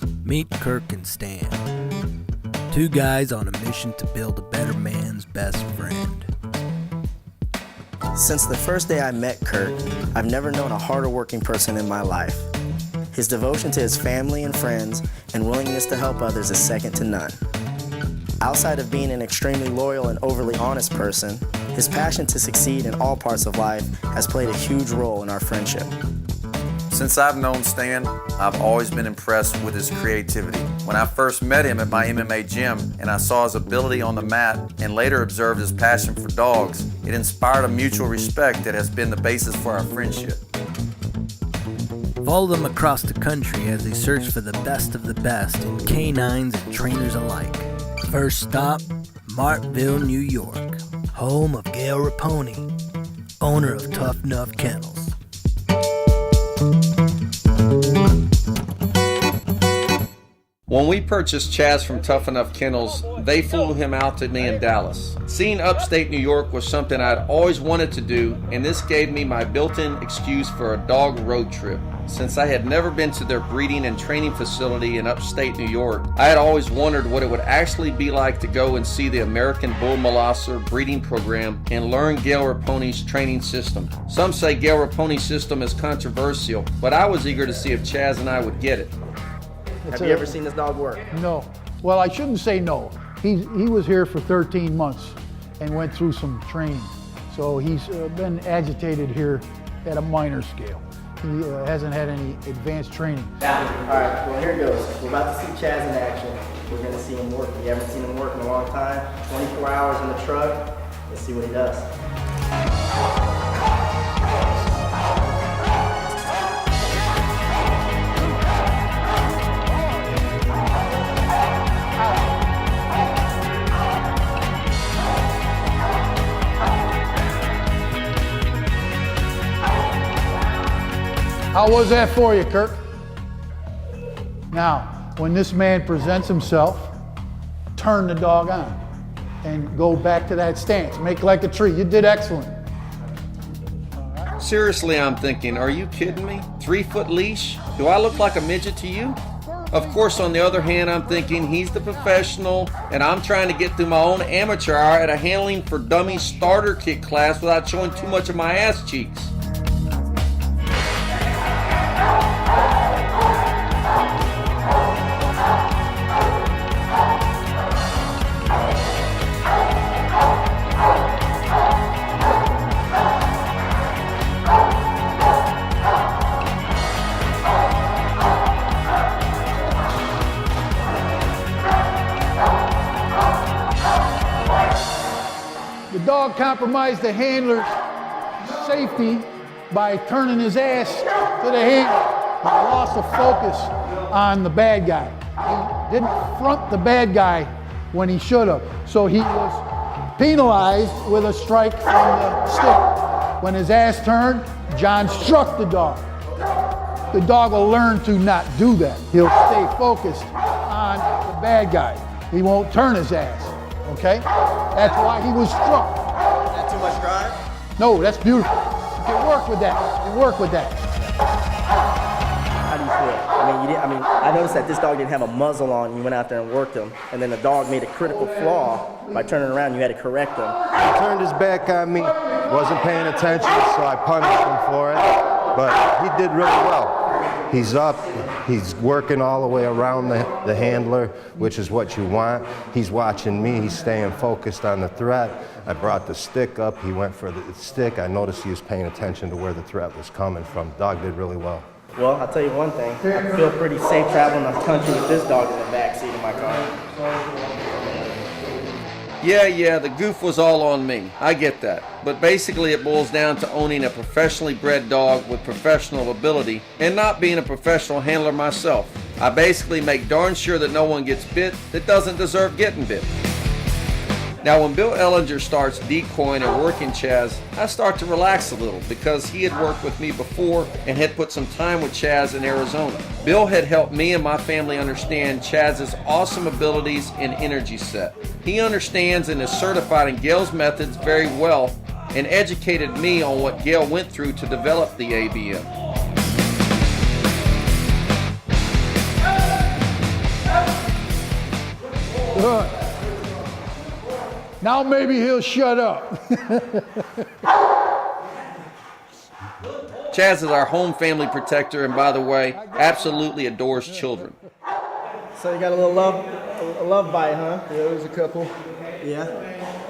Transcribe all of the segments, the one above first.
Meet Kirk and Stan, two guys on a mission to build a better man's best friend. Since the first day I met Kirk, I've never known a harder working person in my life. His devotion to his family and friends and willingness to help others is second to none. Outside of being an extremely loyal and overly honest person, his passion to succeed in all parts of life has played a huge role in our friendship. Since I've known Stan, I've always been impressed with his creativity. When I first met him at my MMA gym and I saw his ability on the mat and later observed his passion for dogs, it inspired a mutual respect that has been the basis for our friendship. Follow them across the country as they search for the best of the best in canines and trainers alike. First stop, Martville, New York, home of Gale Raponi, owner of Tough Enough Kennels. When we purchased Chaz from Tough Enough Kennels, they flew him out to me in Dallas. Seeing upstate New York was something I'd always wanted to do, and this gave me my built-in excuse for a dog road trip. Since I had never been to their breeding and training facility in upstate New York, I had always wondered what it would actually be like to go and see the American Bull Molosser breeding program and learn Gale Raponi's training system. Some say Gale Raponi's system is controversial, but I was eager to see if Chaz and I would get it. Have you ever seen this dog work? No. Well, I shouldn't say no. He was here for 13 months and went through some training. So he's been agitated here at a minor scale. He hasn't had any advanced training. All right, well, here it goes. We're about to see Chaz in action. We're going to see him work. We haven't seen him work in a long time. 24 hours in the truck. Let's see what he does. How was that for you, Kirk? Now, when this man presents himself, turn the dog on and go back to that stance. Make like a tree. You did excellent. Seriously, I'm thinking, are you kidding me? 3-foot leash? Do I look like a midget to you? Of course, on the other hand, I'm thinking he's the professional and I'm trying to get through my own amateur hour at a handling for dummies starter kit class without showing too much of my ass cheeks. The dog compromised the handler's safety by turning his ass to the handler. He lost the focus on the bad guy. He didn't front the bad guy when he should have. So he was penalized with a strike from the stick. When his ass turned, John struck the dog. The dog will learn to not do that. He'll stay focused on the bad guy. He won't turn his ass, okay? That's why he was struck. Is that too much drive? No, that's beautiful. You can work with that. You can work with that. How do you feel? I noticed that this dog didn't have a muzzle on. You went out there and worked him, and then the dog made a critical flaw by turning around. You had to correct him. He turned his back on me, wasn't paying attention, so I punished him for it. But he did really well. He's up, he's working all the way around the handler, which is what you want. He's watching me, he's staying focused on the threat. I brought the stick up, he went for the stick. I noticed he was paying attention to where the threat was coming from. Dog did really well. Well, I'll tell you one thing. I feel pretty safe traveling the country with this dog in the back seat of my car. Yeah, the goof was all on me. I get that. But basically it boils down to owning a professionally bred dog with professional ability and not being a professional handler myself. I basically make darn sure that no one gets bit that doesn't deserve getting bit. Now when Bill Ellinger starts decoying and working Chaz, I start to relax a little because he had worked with me before and had put some time with Chaz in Arizona. Bill had helped me and my family understand Chaz's awesome abilities and energy set. He understands and is certified in Gale's methods very well and educated me on what Gale went through to develop the ABM. Good. Now maybe he'll shut up. Chaz is our home family protector, and by the way, absolutely adores children. So you got a little love bite, huh? Yeah, there's a couple. Yeah.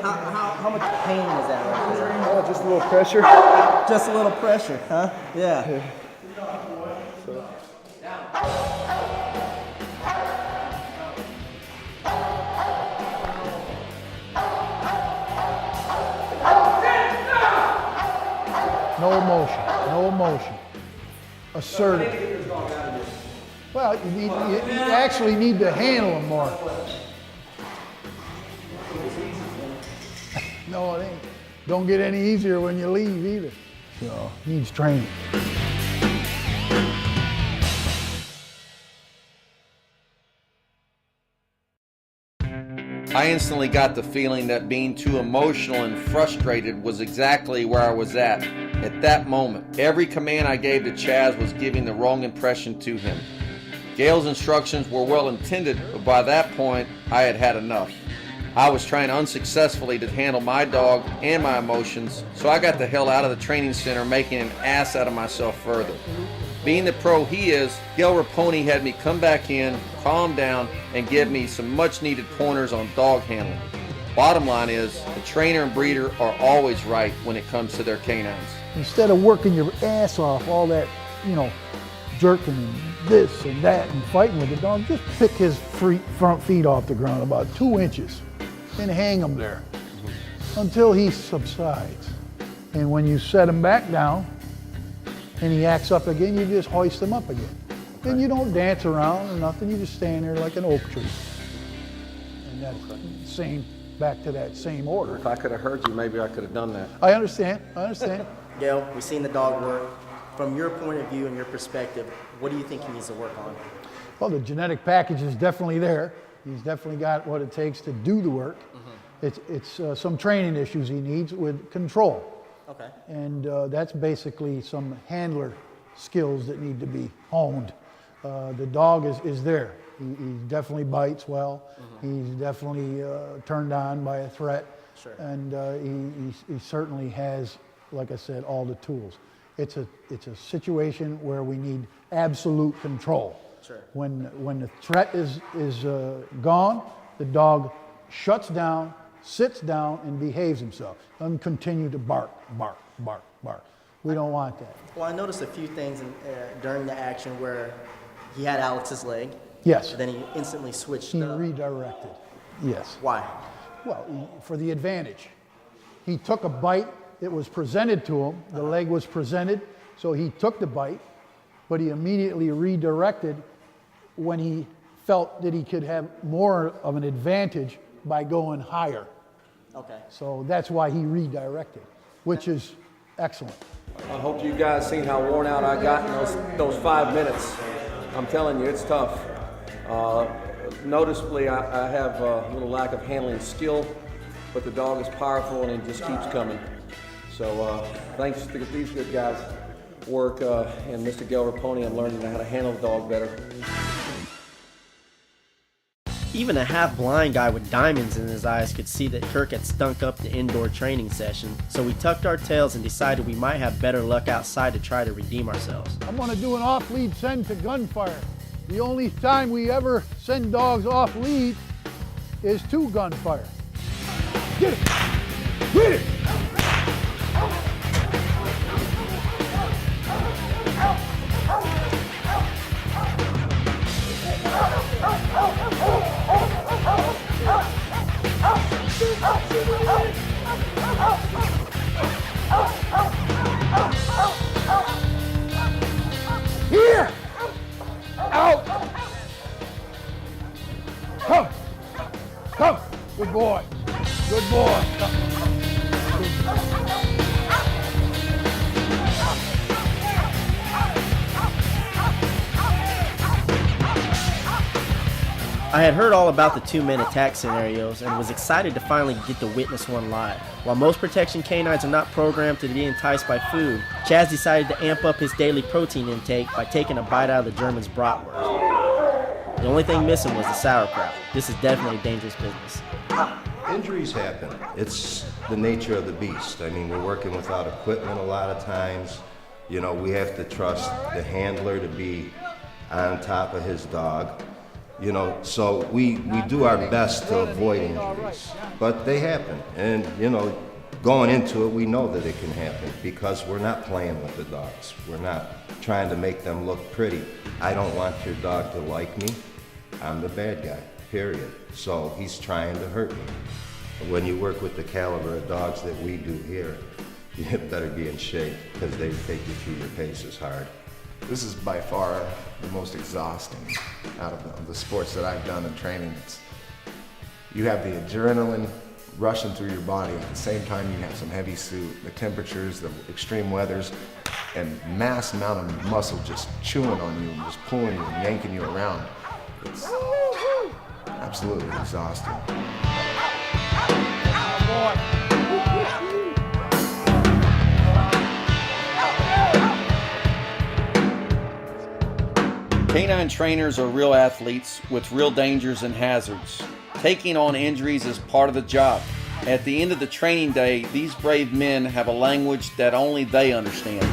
How much pain is that right there? Oh, just a little pressure. Just a little pressure, huh? Yeah. No emotion, no emotion. Assertive. Well, you actually need to handle him more. No, it ain't. Don't get any easier when you leave either. So, needs training. I instantly got the feeling that being too emotional and frustrated was exactly where I was at that moment. Every command I gave to Chaz was giving the wrong impression to him. Gale's instructions were well intended, but by that point, I had had enough. I was trying unsuccessfully to handle my dog and my emotions, so I got the hell out of the training center, making an ass out of myself further. Being the pro he is, Gale Raponi had me come back in, calm down, and give me some much-needed pointers on dog handling. Bottom line is, the trainer and breeder are always right when it comes to their canines. Instead of working your ass off, all that, jerking and this and that and fighting with the dog, just pick his front feet off the ground about 2 inches and hang him there until he subsides. And when you set him back down and he acts up again, you just hoist him up again. Okay. And you don't dance around or nothing, you just stand there like an oak tree. And that's back to that same order. If I could have heard you, maybe I could have done that. I understand. Gale, we've seen the dog work. From your point of view and your perspective, what do you think he needs to work on? Well, the genetic package is definitely there. He's definitely got what it takes to do the work. Mm-hmm. It's some training issues he needs with control. Okay. And that's basically some handler skills that need to be honed. The dog is there. He definitely bites well. Mm-hmm. He's definitely turned on by a threat. Sure. And he certainly has, like I said, all the tools. It's a situation where we need absolute control. Sure. When the threat is gone, the dog shuts down, sits down, and behaves himself. Doesn't continue to bark. We don't want that. Well, I noticed a few things during the action where he had Alex's leg. Yes. Then he instantly switched. He redirected. Yes. Why? Well, for the advantage. He took a bite. It was presented to him. The leg was presented, so he took the bite, but he immediately redirected when he felt that he could have more of an advantage by going higher. Okay. So that's why he redirected, which is excellent. I hope you guys seen how worn out I got in those 5 minutes. I'm telling you, it's tough. Noticeably, I have a little lack of handling skill, but the dog is powerful and it just keeps coming. So thanks to these good guys' work and Mr. Gale Raponi, I'm learning how to handle the dog better. Even a half-blind guy with diamonds in his eyes could see that Kirk had stunk up the indoor training session, so we tucked our tails and decided we might have better luck outside to try to redeem ourselves. I'm going to do an off-lead send to gunfire. The only time we ever send dogs off-lead is to gunfire. Get it! Get it! Here! Out! Come! Come! Good boy! Good boy! I had heard all about the two-man attack scenarios and was excited to finally get to witness one live. While most protection canines are not programmed to be enticed by food, Chaz decided to amp up his daily protein intake by taking a bite out of the German's bratwurst. The only thing missing was the sauerkraut. This is definitely a dangerous business. Injuries happen. It's the nature of the beast. I mean, we're working without equipment a lot of times. You know, we have to trust the handler to be on top of his dog. You know, so we do our best to avoid injuries, but they happen. And, you know, going into it, we know that it can happen because we're not playing with the dogs. We're not trying to make them look pretty. I don't want your dog to like me. I'm the bad guy, period. So he's trying to hurt me. When you work with the caliber of dogs that we do here, you better be in shape because they take you through your paces hard. This is by far the most exhausting out of the sports that I've done in training. You have the adrenaline rushing through your body. At the same time, you have some heavy suit, the temperatures, the extreme weathers, and mass amount of muscle just chewing on you and just pulling you and yanking you around. It's absolutely exhausting. Canine trainers are real athletes with real dangers and hazards. Taking on injuries is part of the job. At the end of the training day, these brave men have a language that only they understand.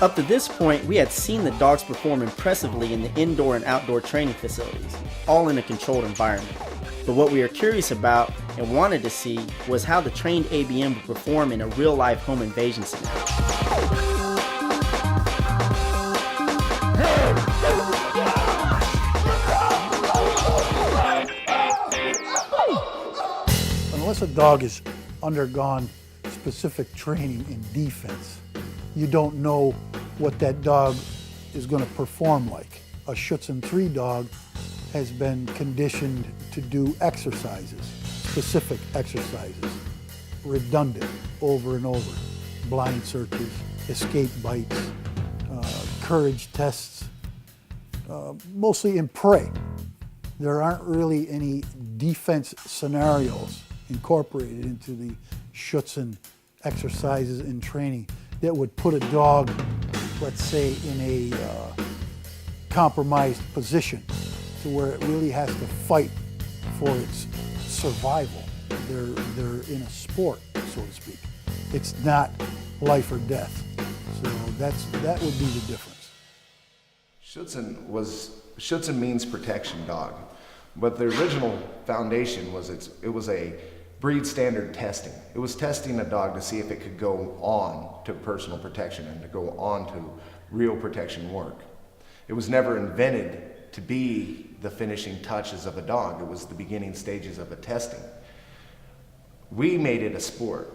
Up to this point, we had seen the dogs perform impressively in the indoor and outdoor training facilities, all in a controlled environment. But what we were curious about and wanted to see was how the trained ABM would perform in a real-life home invasion scenario. Unless a dog has undergone specific training in defense, you don't know what that dog is going to perform like. A Schutzhund 3 dog has been conditioned to do exercises, specific exercises, redundant over and over. Blind searches, escape bites, courage tests, mostly in prey. There aren't really any defense scenarios incorporated into the Schutzhund exercises in training that would put a dog, let's say, in a compromised position to where it really has to fight for its survival. They're in a sport, so to speak. It's not life or death. So that would be the difference. Schutzhund means protection dog, but the original foundation was it was a breed standard testing. It was testing a dog to see if it could go on to personal protection and to go on to real protection work. It was never invented to be the finishing touches of a dog. It was the beginning stages of a testing. We made it a sport.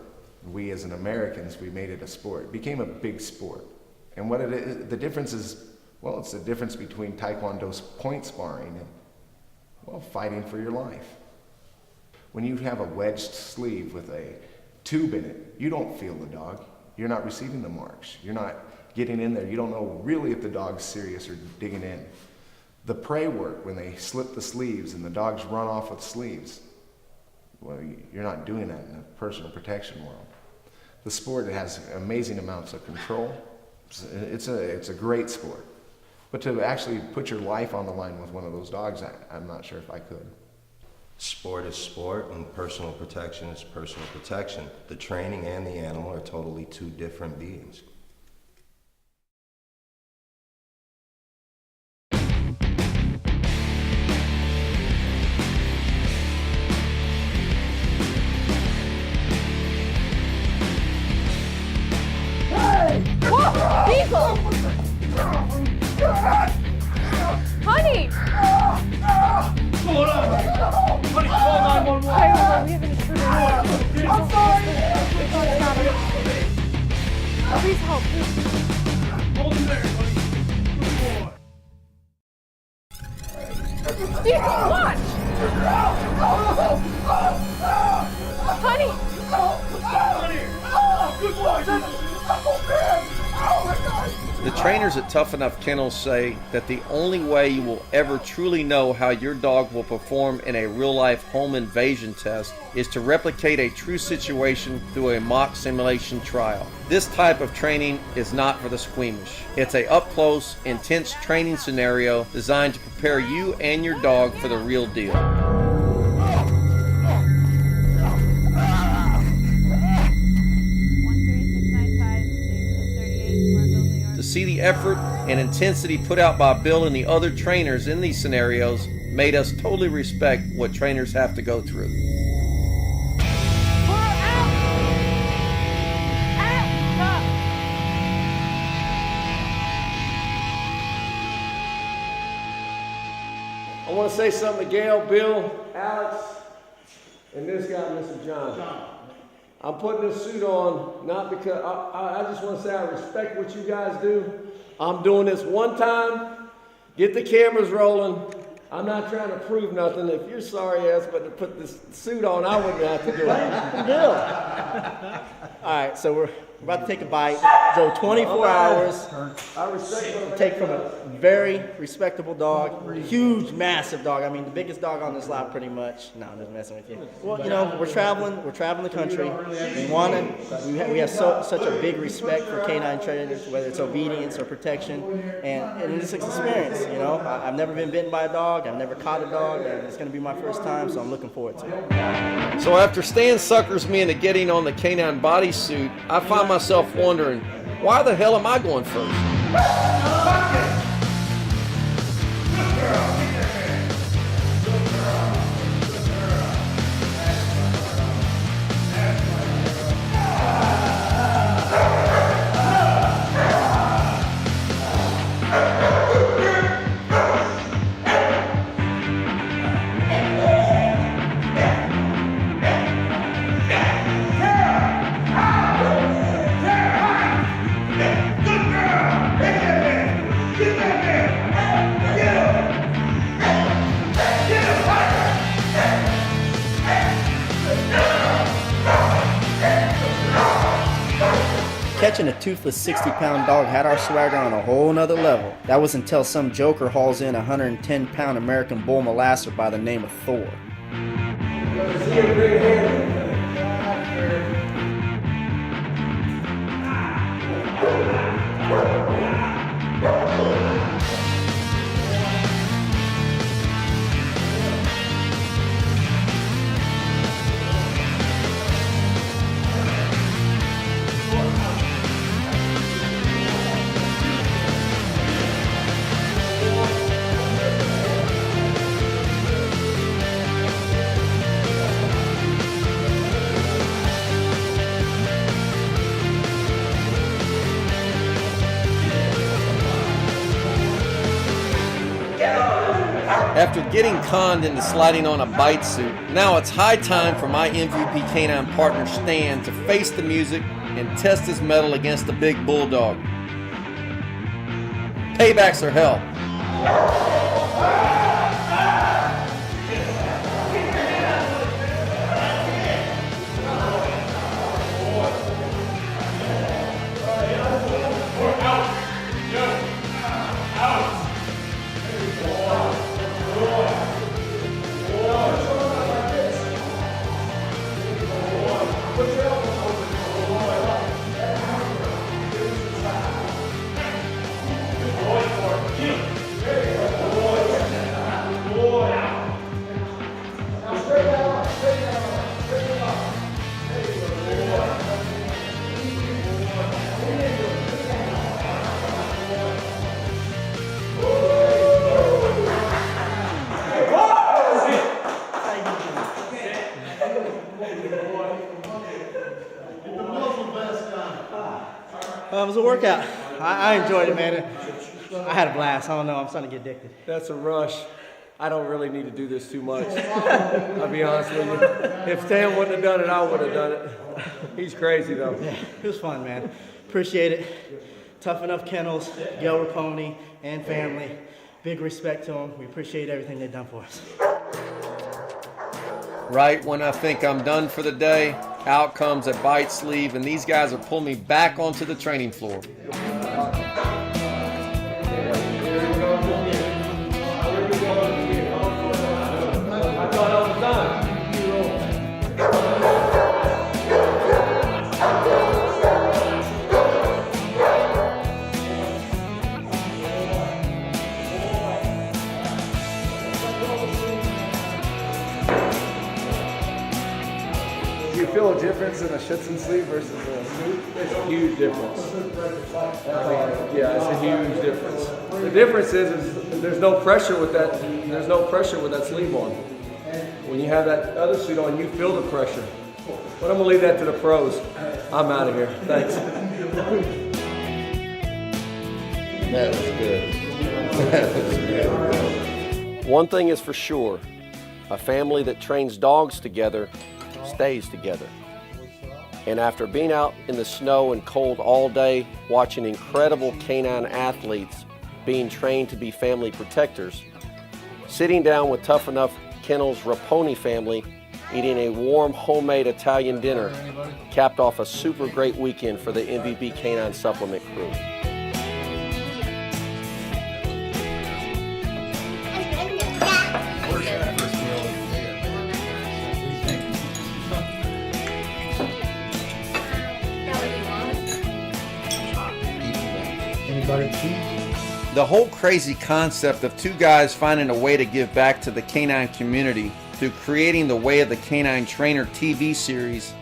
We as Americans, we made it a sport. It became a big sport. And what it is, the difference is, well, it's the difference between Taekwondo's point sparring and, well, fighting for your life. When you have a wedged sleeve with a tube in it, you don't feel the dog. You're not receiving the marks. You're not getting in there. You don't know really if the dog's serious or digging in. The prey work, when they slip the sleeves and the dogs run off with sleeves, well, you're not doing that in a personal protection world. The sport, it has amazing amounts of control. It's a great sport. But to actually put your life on the line with one of those dogs, I'm not sure if I could. Sport is sport and personal protection is personal protection. The training and the animal are totally two different beings. People! Honey! What's going on? Honey, call 911. Okay, hold on, we have an intruder. I'm sorry! Please help, please. Hold him there, buddy. Good boy. Steve, watch! Honey! Come on here. Good boy. Oh, man. Oh, my God. The trainers at Tough Enough Kennels say that the only way you will ever truly know how your dog will perform in a real-life home invasion test is to replicate a true situation through a mock simulation trial. This type of training is not for the squeamish. It's a up-close, intense training scenario designed to prepare you and your dog for the real deal. To see the effort and intensity put out by Bill and the other trainers in these scenarios made us totally respect what trainers have to go through. I want to say something to Gale, Bill, Alex, and this guy, Mr. John. I'm putting this suit on not because, I just want to say I respect what you guys do. I'm doing this one time, get the cameras rolling. I'm not trying to prove nothing. If you're sorry ass but to put this suit on, I wouldn't have to do it. All right, so we're about to take a bite. Drove 24 hours. I respect what I'm Take from a very respectable dog, huge, massive dog. I mean, the biggest dog on this lot, pretty much. No, I'm just messing with you. Well, you know, we're traveling the country. We have such a big respect for canine trainers, whether it's obedience or protection, and it's an experience. You know, I've never been bitten by a dog. I've never caught a dog, and it's going to be my first time, so I'm looking forward to it. So after Stan suckers me into getting on the canine bodysuit, I find myself wondering, why the hell am I going first? Catching a toothless 60-pound dog had our swagger on a whole nother level. That was until some joker hauls in a 110-pound American bull molasser by the name of Thor. After getting conned into sliding on a bite suit, now it's high time for my MVP canine partner Stan to face the music and test his mettle against the big bulldog. Paybacks are hell. It was a workout. I enjoyed it, man. I had a blast. I don't know. I'm starting to get addicted. That's a rush. I don't really need to do this too much. I'll be honest with you. If Stan wouldn't have done it, I would have done it. He's crazy, though. Yeah, it was fun, man. Appreciate it. Tough Enough Kennels, Gale Raponi, and family. Big respect to them. We appreciate everything they've done for us. Right when I think I'm done for the day, out comes a bite sleeve, and these guys are pulling me back onto the training floor. real difference in a Schützen sleeve versus a suit? There's a huge difference. Yeah, it's a huge difference. The difference is there's no pressure with that. There's no pressure with that sleeve on. When you have that other suit on, you feel the pressure. But I'm gonna leave that to the pros. I'm out of here. Thanks. That was good. That was good. One thing is for sure, a family that trains dogs together stays together. And after being out in the snow and cold all day, watching incredible canine athletes being trained to be family protectors, sitting down with Tough Enough Kennel's Raponi family, eating a warm homemade Italian dinner, capped off a super great weekend for the MVP Canine Supplement crew. The whole crazy concept of two guys finding a way to give back to the canine community through creating the Way of the Canine Trainer TV series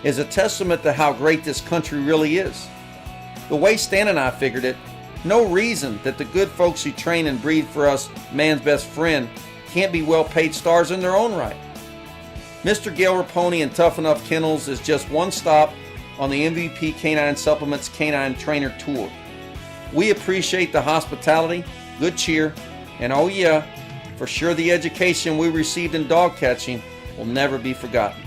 is a testament to how great this country really is. The way Stan and I figured it, no reason that the good folks who train and breed for us, man's best friend, can't be well-paid stars in their own right. Mr. Gale Raponi and Tough Enough Kennels is just one stop on the MVP Canine Supplements Canine Trainer Tour. We appreciate the hospitality, good cheer, and oh yeah, for sure the education we received in dog catching will never be forgotten.